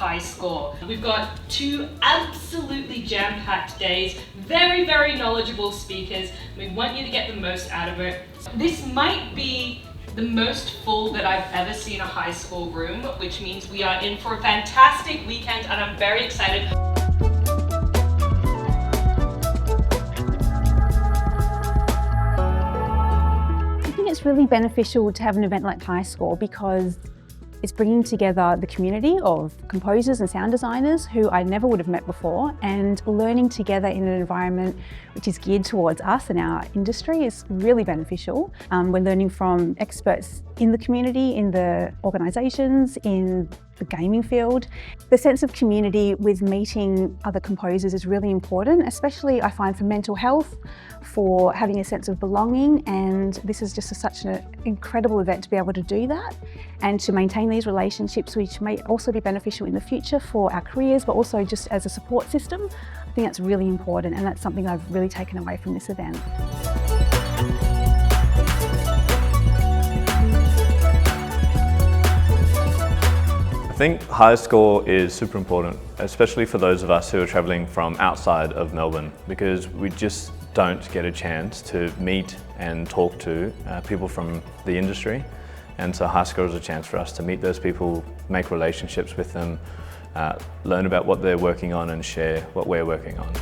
high score. We've got 2 absolutely jam-packed days, very, very knowledgeable speakers. We want you to get the most out of it. This might be the most full that I've ever seen a high score room, which means we are in for a fantastic weekend and I'm very excited. I think it's really beneficial to have an event like High Score because it's bringing together the community of composers and sound designers who I never would have met before, and learning together in an environment which is geared towards us and our industry is really beneficial. We're learning from experts in the community, in the organisations, in the gaming field. The sense of community with meeting other composers is really important, especially I find for mental health, for having a sense of belonging, and this is just such an incredible event to be able to do that and to maintain these relationships, which may also be beneficial in the future for our careers, but also just as a support system. I think that's really important, and that's something I've really taken away from this event. I think high score is super important, especially for those of us who are travelling from outside of Melbourne, because we just don't get a chance to meet and talk to people from the industry. And so high score is a chance for us to meet those people, make relationships with them, learn about what they're working on and share what we're working on.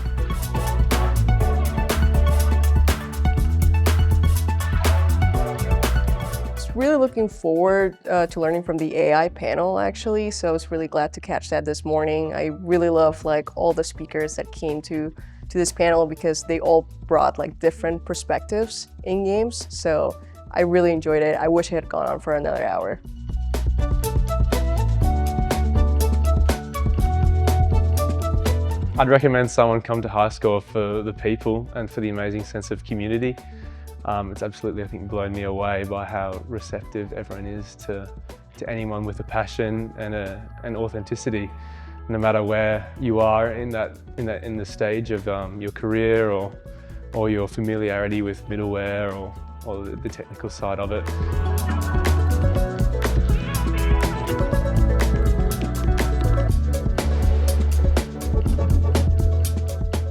Really looking forward to learning from the AI panel actually, so I was really glad to catch that this morning. I really love all the speakers that came to this panel because they all brought different perspectives in games, so I really enjoyed it. I wish I had gone on for another hour. I'd recommend someone come to High Score for the people and for the amazing sense of community. It's absolutely, I think, blown me away by how receptive everyone is to anyone with a passion and an authenticity, no matter where you are in the stage of your career or your familiarity with middleware or the technical side of it.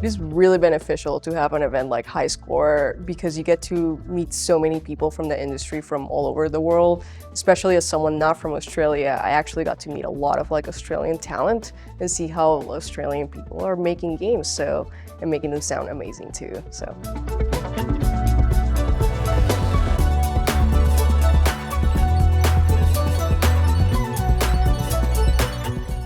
It is really beneficial to have an event like High Score because you get to meet so many people from the industry from all over the world. Especially as someone not from Australia, I actually got to meet a lot of Australian talent and see how Australian people are making games and making them sound amazing too.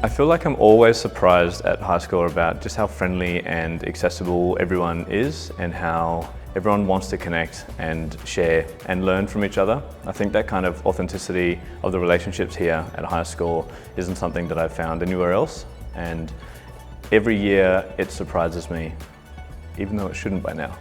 I feel like I'm always surprised at High Score about just how friendly and accessible everyone is and how everyone wants to connect and share and learn from each other. I think that kind of authenticity of the relationships here at High Score isn't something that I've found anywhere else, and every year it surprises me, even though it shouldn't by now.